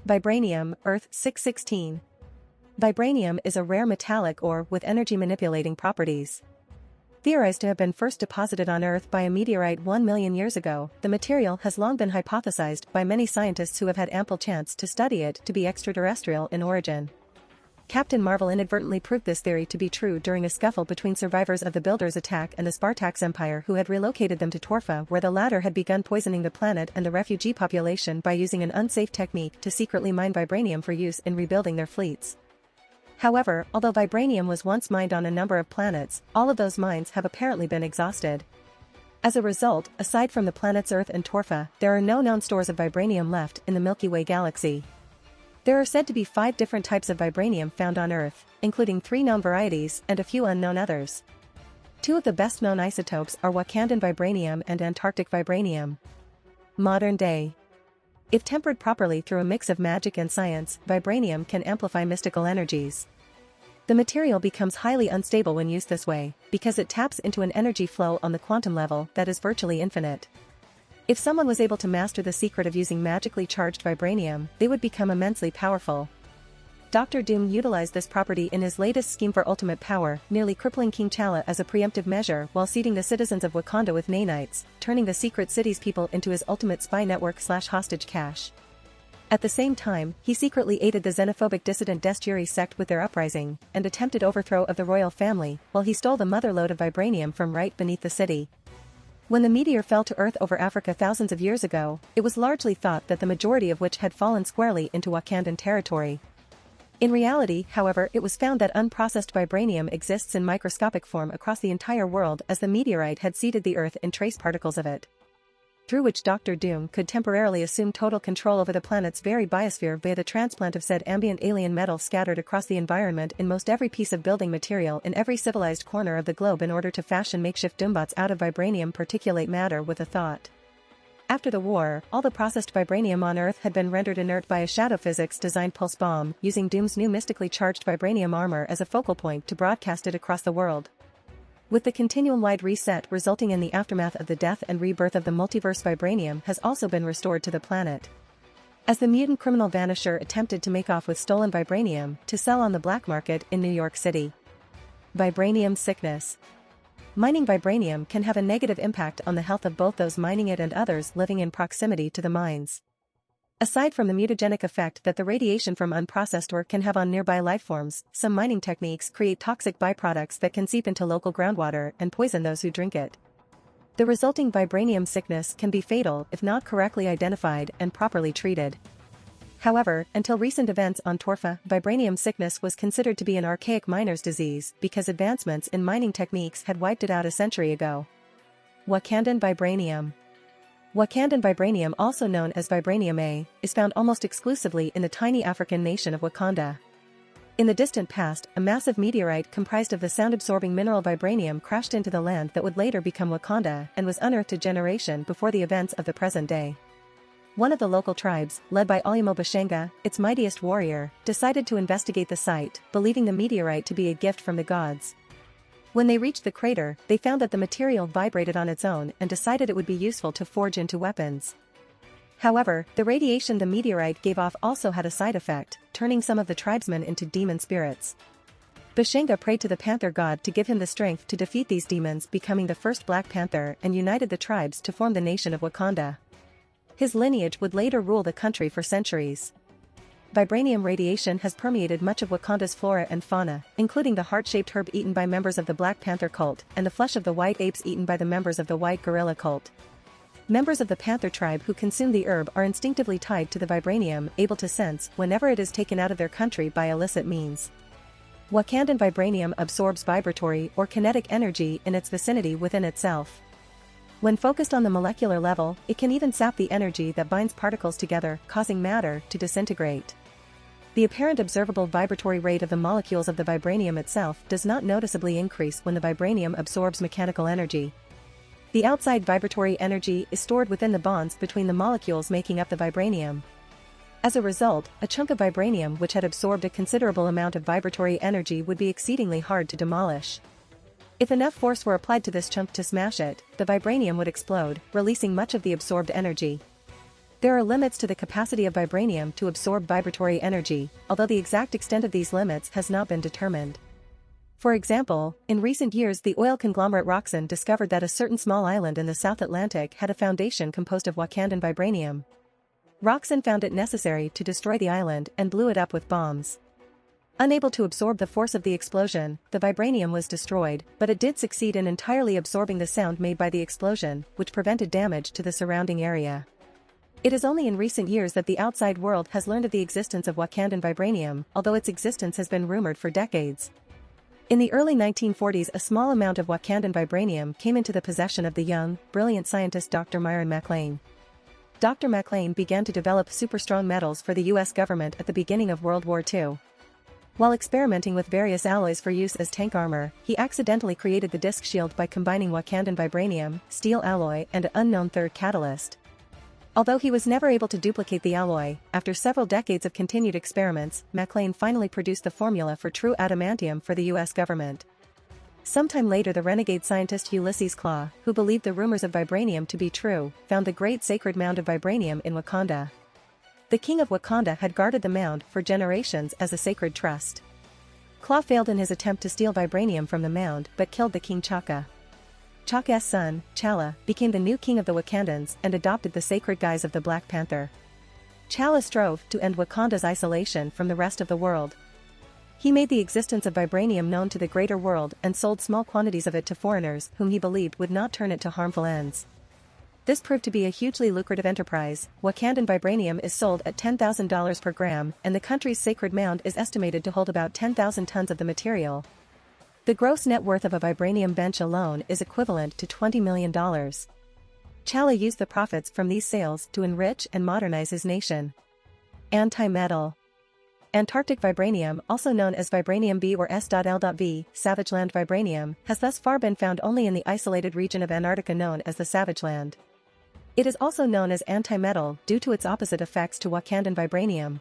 Vibranium, Earth-616. Vibranium is a rare metallic ore with energy-manipulating properties. Theorized to have been first deposited on Earth by a meteorite 1 million years ago, the material has long been hypothesized by many scientists who have had ample chance to study it to be extraterrestrial in origin. Captain Marvel inadvertently proved this theory to be true during a scuffle between survivors of the Builders' attack and the Spartax Empire who had relocated them to Torfa, where the latter had begun poisoning the planet and the refugee population by using an unsafe technique to secretly mine vibranium for use in rebuilding their fleets. However, although vibranium was once mined on a number of planets, all of those mines have apparently been exhausted. As a result, aside from the planets Earth and Torfa, there are no known stores of vibranium left in the Milky Way Galaxy. There are said to be 5 different types of vibranium found on Earth, including 3 known varieties and a few unknown others. 2 of the best-known isotopes are Wakandan vibranium and Antarctic vibranium. Modern day. If tempered properly through a mix of magic and science, vibranium can amplify mystical energies. The material becomes highly unstable when used this way, because it taps into an energy flow on the quantum level that is virtually infinite. If someone was able to master the secret of using magically charged vibranium, they would become immensely powerful. Dr. Doom utilized this property in his latest scheme for ultimate power, nearly crippling King T'Challa as a preemptive measure while seeding the citizens of Wakanda with nanites, turning the secret city's people into his ultimate spy network/hostage cache. At the same time, he secretly aided the xenophobic dissident Desturi sect with their uprising, and attempted overthrow of the royal family, while he stole the motherlode of vibranium from right beneath the city. When the meteor fell to Earth over Africa thousands of years ago, it was largely thought that the majority of which had fallen squarely into Wakandan territory. In reality, however, it was found that unprocessed vibranium exists in microscopic form across the entire world as the meteorite had seeded the Earth in trace particles of it, through which Dr. Doom could temporarily assume total control over the planet's very biosphere via the transplant of said ambient alien metal scattered across the environment in most every piece of building material in every civilized corner of the globe in order to fashion makeshift Doombots out of vibranium particulate matter with a thought. After the war, all the processed vibranium on Earth had been rendered inert by a shadow physics-designed pulse bomb, using Doom's new mystically charged vibranium armor as a focal point to broadcast it across the world. With the continuum-wide reset resulting in the aftermath of the death and rebirth of the multiverse, vibranium has also been restored to the planet. As the mutant criminal Vanisher attempted to make off with stolen vibranium to sell on the black market in New York City. Vibranium sickness. Mining vibranium can have a negative impact on the health of both those mining it and others living in proximity to the mines. Aside from the mutagenic effect that the radiation from unprocessed ore can have on nearby lifeforms, some mining techniques create toxic byproducts that can seep into local groundwater and poison those who drink it. The resulting vibranium sickness can be fatal if not correctly identified and properly treated. However, until recent events on Torfa, vibranium sickness was considered to be an archaic miner's disease because advancements in mining techniques had wiped it out a century ago. Wakandan vibranium. Wakandan vibranium, also known as Vibranium A, is found almost exclusively in the tiny African nation of Wakanda. In the distant past, a massive meteorite comprised of the sound-absorbing mineral vibranium crashed into the land that would later become Wakanda and was unearthed a generation before the events of the present day. One of the local tribes, led by Olumo Bashenga, its mightiest warrior, decided to investigate the site, believing the meteorite to be a gift from the gods. When they reached the crater, they found that the material vibrated on its own and decided it would be useful to forge into weapons. However, the radiation the meteorite gave off also had a side effect, turning some of the tribesmen into demon spirits. Bashenga prayed to the Panther god to give him the strength to defeat these demons, becoming the first Black Panther, and united the tribes to form the nation of Wakanda. His lineage would later rule the country for centuries. Vibranium radiation has permeated much of Wakanda's flora and fauna, including the heart-shaped herb eaten by members of the Black Panther cult and the flesh of the white apes eaten by the members of the white gorilla cult. Members of the Panther tribe who consume the herb are instinctively tied to the vibranium, able to sense whenever it is taken out of their country by illicit means. Wakandan vibranium absorbs vibratory or kinetic energy in its vicinity within itself. When focused on the molecular level, it can even sap the energy that binds particles together, causing matter to disintegrate. The apparent observable vibratory rate of the molecules of the vibranium itself does not noticeably increase when the vibranium absorbs mechanical energy. The outside vibratory energy is stored within the bonds between the molecules making up the vibranium. As a result, a chunk of vibranium which had absorbed a considerable amount of vibratory energy would be exceedingly hard to demolish. If enough force were applied to this chunk to smash it, the vibranium would explode, releasing much of the absorbed energy. There are limits to the capacity of vibranium to absorb vibratory energy, although the exact extent of these limits has not been determined. For example, in recent years the oil conglomerate Roxxon discovered that a certain small island in the South Atlantic had a foundation composed of Wakandan vibranium. Roxxon found it necessary to destroy the island and blew it up with bombs. Unable to absorb the force of the explosion, the vibranium was destroyed, but it did succeed in entirely absorbing the sound made by the explosion, which prevented damage to the surrounding area. It is only in recent years that the outside world has learned of the existence of Wakandan vibranium, although its existence has been rumored for decades. In the early 1940s, a small amount of Wakandan vibranium came into the possession of the young, brilliant scientist Dr. Myron McLean. Dr. McLean began to develop super-strong metals for the US government at the beginning of World War II. While experimenting with various alloys for use as tank armor, he accidentally created the disc shield by combining Wakandan vibranium, steel alloy, and an unknown third catalyst. Although he was never able to duplicate the alloy, after several decades of continued experiments, McLean finally produced the formula for true adamantium for the US government. Sometime later, the renegade scientist Ulysses Klaue, who believed the rumors of vibranium to be true, found the great sacred mound of vibranium in Wakanda. The king of Wakanda had guarded the mound for generations as a sacred trust. Klaue failed in his attempt to steal vibranium from the mound but killed the king Chaka. Chaka's son, T'Challa, became the new king of the Wakandans and adopted the sacred guise of the Black Panther. T'Challa strove to end Wakanda's isolation from the rest of the world. He made the existence of vibranium known to the greater world and sold small quantities of it to foreigners whom he believed would not turn it to harmful ends. This proved to be a hugely lucrative enterprise. Wakandan vibranium is sold at $10,000 per gram, and the country's sacred mound is estimated to hold about 10,000 tons of the material. The gross net worth of a vibranium bench alone is equivalent to $20 million. T'Challa used the profits from these sales to enrich and modernize his nation. Anti-metal. Antarctic vibranium, also known as Vibranium B or S.L.V, Savage Land vibranium, has thus far been found only in the isolated region of Antarctica known as the Savage Land. It is also known as anti-metal due to its opposite effects to Wakandan vibranium.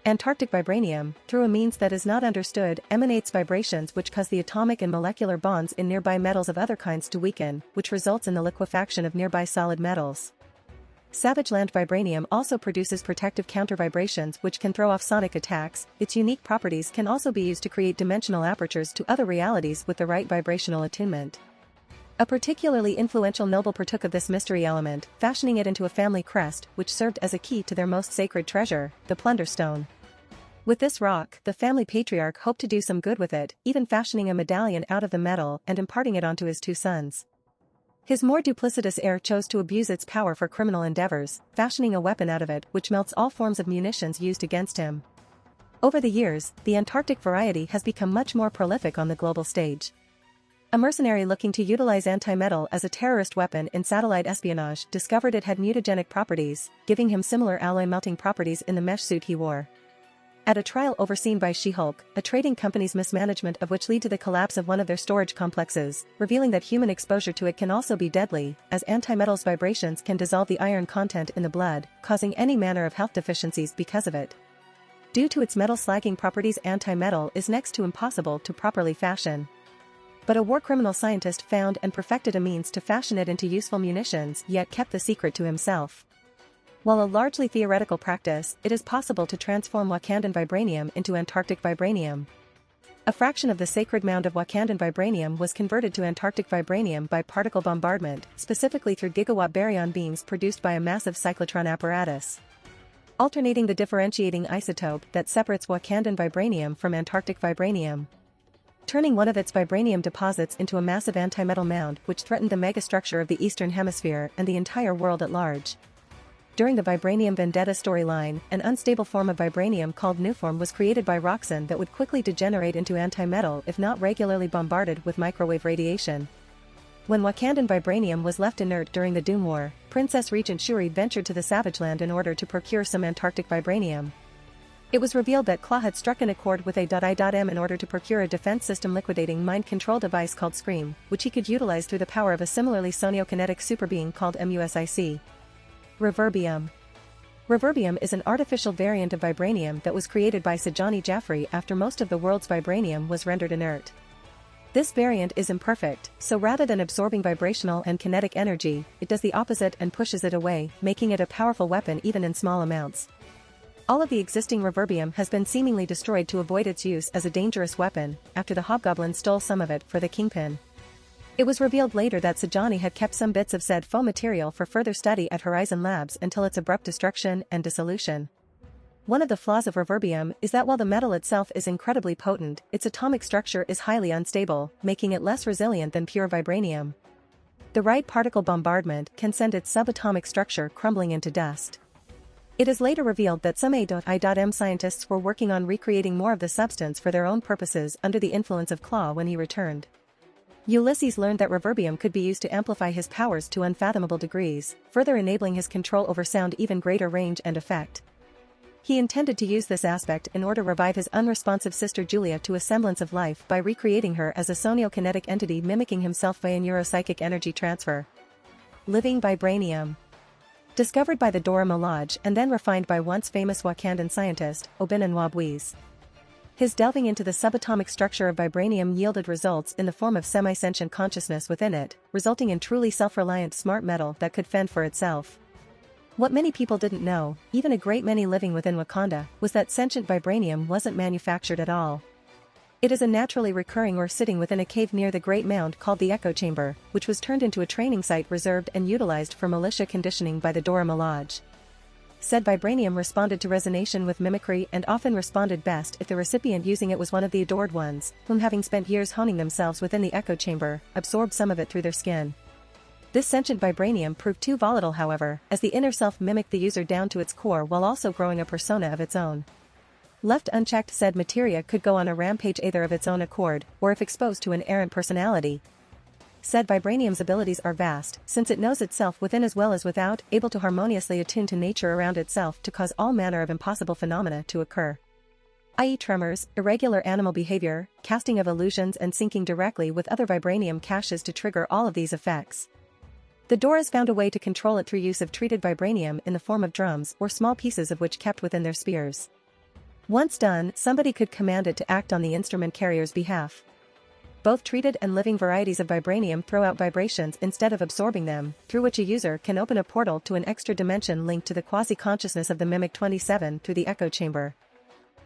Antarctic vibranium, through a means that is not understood, emanates vibrations which cause the atomic and molecular bonds in nearby metals of other kinds to weaken, which results in the liquefaction of nearby solid metals. Savage Land vibranium also produces protective counter-vibrations which can throw off sonic attacks. Its unique properties can also be used to create dimensional apertures to other realities with the right vibrational attunement. A particularly influential noble partook of this mystery element, fashioning it into a family crest which served as a key to their most sacred treasure, the Plunder Stone. With this rock, the family patriarch hoped to do some good with it, even fashioning a medallion out of the metal and imparting it onto his two sons. His more duplicitous heir chose to abuse its power for criminal endeavors, fashioning a weapon out of it which melts all forms of munitions used against him. Over the years, the Antarctic variety has become much more prolific on the global stage. A mercenary looking to utilize anti-metal as a terrorist weapon in satellite espionage discovered it had mutagenic properties, giving him similar alloy melting properties in the mesh suit he wore. At a trial overseen by She-Hulk, a trading company's mismanagement of which led to the collapse of one of their storage complexes, revealing that human exposure to it can also be deadly, as anti-metal's vibrations can dissolve the iron content in the blood, causing any manner of health deficiencies because of it. Due to its metal slagging properties, anti-metal is next to impossible to properly fashion. But a war criminal scientist found and perfected a means to fashion it into useful munitions, yet kept the secret to himself. While a largely theoretical practice, it is possible to transform Wakandan vibranium into Antarctic vibranium. A fraction of the sacred mound of Wakandan vibranium was converted to Antarctic vibranium by particle bombardment, specifically through gigawatt baryon beams produced by a massive cyclotron apparatus. Alternating the differentiating isotope that separates Wakandan vibranium from Antarctic vibranium. Turning one of its vibranium deposits into a massive anti-metal mound which threatened the megastructure of the Eastern Hemisphere and the entire world at large. During the Vibranium Vendetta storyline, an unstable form of vibranium called Nuform was created by Roxxon that would quickly degenerate into anti-metal if not regularly bombarded with microwave radiation. When Wakandan vibranium was left inert during the Doom War, Princess Regent Shuri ventured to the Savage Land in order to procure some Antarctic vibranium. It was revealed that Klaue had struck an accord with A.I.M in order to procure a defense system liquidating mind control device called Scream, which he could utilize through the power of a similarly soniokinetic superbeing called MUSIC. Reverbium. Reverbium is an artificial variant of vibranium that was created by Sajani Jaffrey after most of the world's vibranium was rendered inert. This variant is imperfect, so rather than absorbing vibrational and kinetic energy, it does the opposite and pushes it away, making it a powerful weapon even in small amounts. All of the existing reverbium has been seemingly destroyed to avoid its use as a dangerous weapon, after the Hobgoblin stole some of it for the Kingpin. It was revealed later that Sajani had kept some bits of said faux material for further study at Horizon Labs until its abrupt destruction and dissolution. One of the flaws of reverbium is that while the metal itself is incredibly potent, its atomic structure is highly unstable, making it less resilient than pure vibranium. The right particle bombardment can send its subatomic structure crumbling into dust. It is later revealed that some A.I.M scientists were working on recreating more of the substance for their own purposes under the influence of Claw when he returned. Ulysses learned that reverbium could be used to amplify his powers to unfathomable degrees, further enabling his control over sound even greater range and effect. He intended to use this aspect in order to revive his unresponsive sister Julia to a semblance of life by recreating her as a soniokinetic entity mimicking himself via neuropsychic energy transfer. Living vibranium. Discovered by the Dora Milaje and then refined by once famous Wakandan scientist, Obinan Wabwiz. His delving into the subatomic structure of vibranium yielded results in the form of semi-sentient consciousness within it, resulting in truly self-reliant smart metal that could fend for itself. What many people didn't know, even a great many living within Wakanda, was that sentient vibranium wasn't manufactured at all. It is a naturally recurring ore sitting within a cave near the Great Mound called the Echo Chamber, which was turned into a training site reserved and utilized for militia conditioning by the Dora Milaje. Said vibranium responded to resonation with mimicry and often responded best if the recipient using it was one of the adored ones, whom having spent years honing themselves within the Echo Chamber, absorbed some of it through their skin. This sentient vibranium proved too volatile however, as the inner self mimicked the user down to its core while also growing a persona of its own. Left unchecked, said materia could go on a rampage either of its own accord, or if exposed to an errant personality. Said vibranium's abilities are vast, since it knows itself within as well as without, able to harmoniously attune to nature around itself to cause all manner of impossible phenomena to occur. I.e. tremors, irregular animal behavior, casting of illusions and syncing directly with other vibranium caches to trigger all of these effects. The Doras found a way to control it through use of treated vibranium in the form of drums or small pieces of which kept within their spears. Once done, somebody could command it to act on the instrument carrier's behalf. Both treated and living varieties of vibranium throw out vibrations instead of absorbing them, through which a user can open a portal to an extra dimension linked to the quasi-consciousness of the Mimic 27 through the Echo Chamber.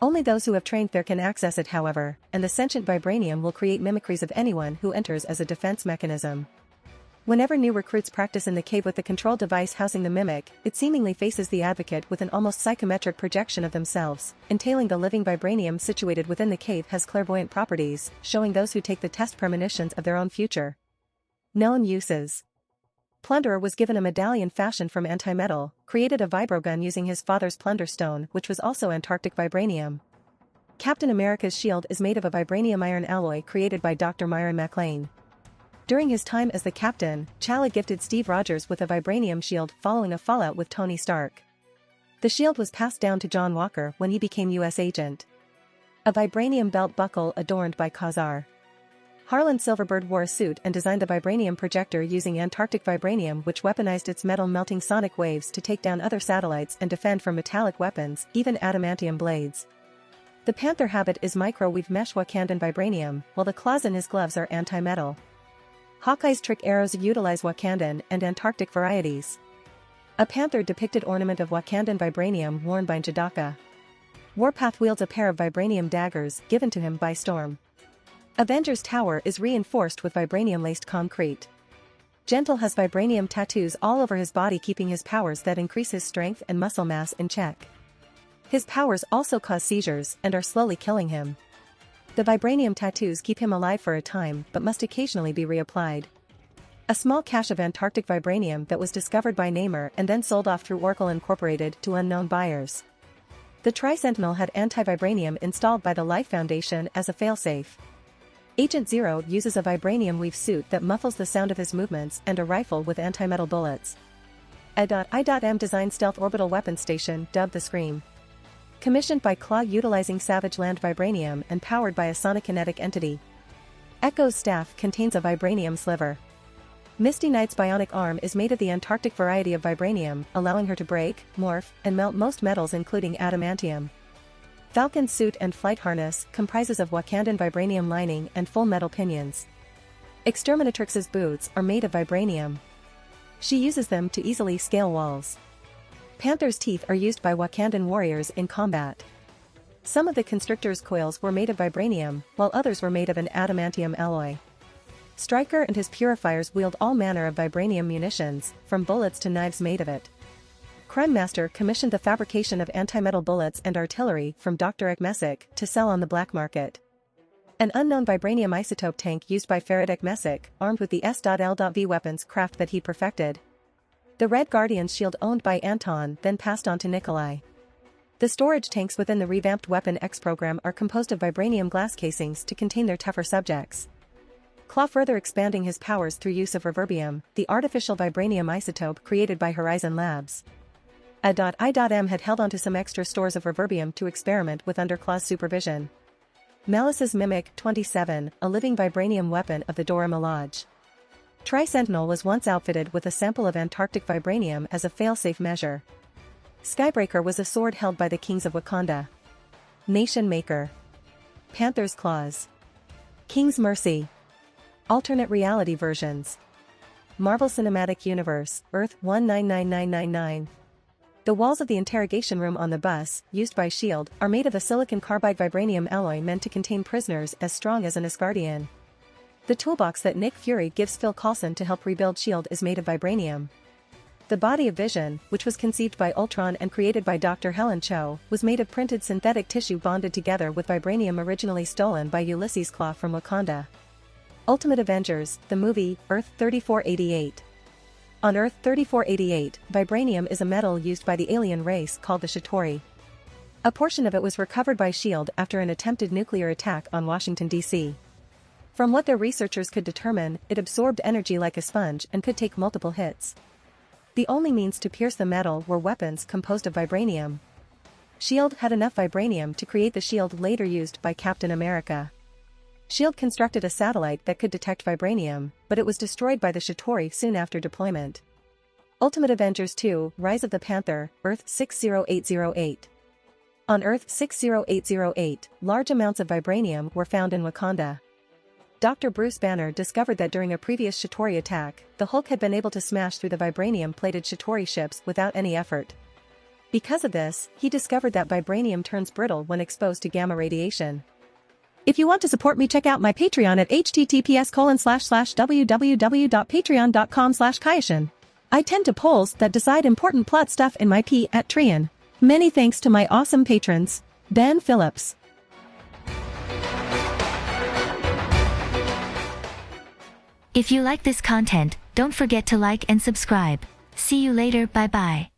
Only those who have trained there can access it however, and the sentient vibranium will create mimicries of anyone who enters as a defense mechanism. Whenever new recruits practice in the cave with the control device housing the mimic, it seemingly faces the advocate with an almost psychometric projection of themselves, entailing the living vibranium situated within the cave has clairvoyant properties, showing those who take the test premonitions of their own future. Known uses. Plunderer was given a medallion fashioned from antimetal, created a vibrogun using his father's plunder stone which was also Antarctic vibranium. Captain America's shield is made of a vibranium iron alloy created by Dr. Myron MacLean. During his time as the captain, T'Challa gifted Steve Rogers with a vibranium shield following a fallout with Tony Stark. The shield was passed down to John Walker when he became U.S. agent. A vibranium belt buckle adorned by Khazar. Harlan Silverbird wore a suit and designed a vibranium projector using Antarctic vibranium which weaponized its metal melting sonic waves to take down other satellites and defend from metallic weapons, even adamantium blades. The Panther habit is microwave mesh Wakandan vibranium, while the claws in his gloves are anti-metal. Hawkeye's trick arrows utilize Wakandan and Antarctic varieties. A panther depicted ornament of Wakandan vibranium worn by Njadaka. Warpath wields a pair of vibranium daggers given to him by Storm. Avenger's tower is reinforced with vibranium-laced concrete. Gentle has vibranium tattoos all over his body keeping his powers that increase his strength and muscle mass in check. His powers also cause seizures and are slowly killing him. The vibranium tattoos keep him alive for a time but must occasionally be reapplied. A small cache of Antarctic vibranium that was discovered by Namor and then sold off through Oracle Incorporated to unknown buyers. The Tri-Sentinel had anti-vibranium installed by the Life Foundation as a failsafe. Agent Zero uses a vibranium weave suit that muffles the sound of his movements and a rifle with anti-metal bullets. A.I.M designed stealth orbital weapon station dubbed the Scream. Commissioned by Claw utilizing Savage Land vibranium and powered by a sonic-kinetic entity. Echo's staff contains a vibranium sliver. Misty Knight's bionic arm is made of the Antarctic variety of vibranium, allowing her to break, morph, and melt most metals including adamantium. Falcon's suit and flight harness comprises of Wakandan vibranium lining and full metal pinions. Exterminatrix's boots are made of vibranium. She uses them to easily scale walls. Panther's teeth are used by Wakandan warriors in combat. Some of the Constrictor's coils were made of vibranium, while others were made of an adamantium alloy. Stryker and his purifiers wield all manner of vibranium munitions, from bullets to knives made of it. Crime Master commissioned the fabrication of anti-metal bullets and artillery from Dr. Messick to sell on the black market. An unknown vibranium isotope tank used by Faraday Messick, armed with the S.L.V weapons craft that he perfected. The Red Guardian's shield owned by Anton then passed on to Nikolai. The storage tanks within the revamped Weapon X program are composed of vibranium glass casings to contain their tougher subjects. Claw further expanding his powers through use of reverbium, the artificial vibranium isotope created by Horizon Labs. A.I.M had held onto some extra stores of reverbium to experiment with under Claw's supervision. Malice's Mimic 27, a living vibranium weapon of the Dora Milaje. Tri-Sentinel was once outfitted with a sample of Antarctic vibranium as a fail-safe measure. Skybreaker was a sword held by the kings of Wakanda. Nation Maker. Panther's Claws. King's Mercy. Alternate reality versions. Marvel Cinematic Universe, Earth-199999. The walls of the interrogation room on the bus, used by S.H.I.E.L.D., are made of a silicon carbide vibranium alloy meant to contain prisoners as strong as an Asgardian. The toolbox that Nick Fury gives Phil Coulson to help rebuild S.H.I.E.L.D. is made of vibranium. The body of Vision, which was conceived by Ultron and created by Dr. Helen Cho, was made of printed synthetic tissue bonded together with vibranium originally stolen by Ulysses Claw from Wakanda. Ultimate Avengers, the movie, Earth-3488. On Earth-3488, vibranium is a metal used by the alien race called the Chitauri. A portion of it was recovered by S.H.I.E.L.D. after an attempted nuclear attack on Washington, D.C. From what their researchers could determine, it absorbed energy like a sponge and could take multiple hits. The only means to pierce the metal were weapons composed of vibranium. S.H.I.E.L.D. had enough vibranium to create the shield later used by Captain America. S.H.I.E.L.D. constructed a satellite that could detect vibranium, but it was destroyed by the Chitauri soon after deployment. Ultimate Avengers 2, Rise of the Panther, Earth-60808. On Earth-60808, large amounts of vibranium were found in Wakanda. Dr. Bruce Banner discovered that during a previous Chitauri attack, the Hulk had been able to smash through the vibranium-plated Chitauri ships without any effort. Because of this, he discovered that vibranium turns brittle when exposed to gamma radiation. If you want to support me, check out my Patreon at https://www.patreon.com/Kayashin. I tend to polls that decide important plot stuff in my P at Trian. Many thanks to my awesome patrons. Ben Phillips. If you like this content, don't forget to like and subscribe. See you later, bye bye.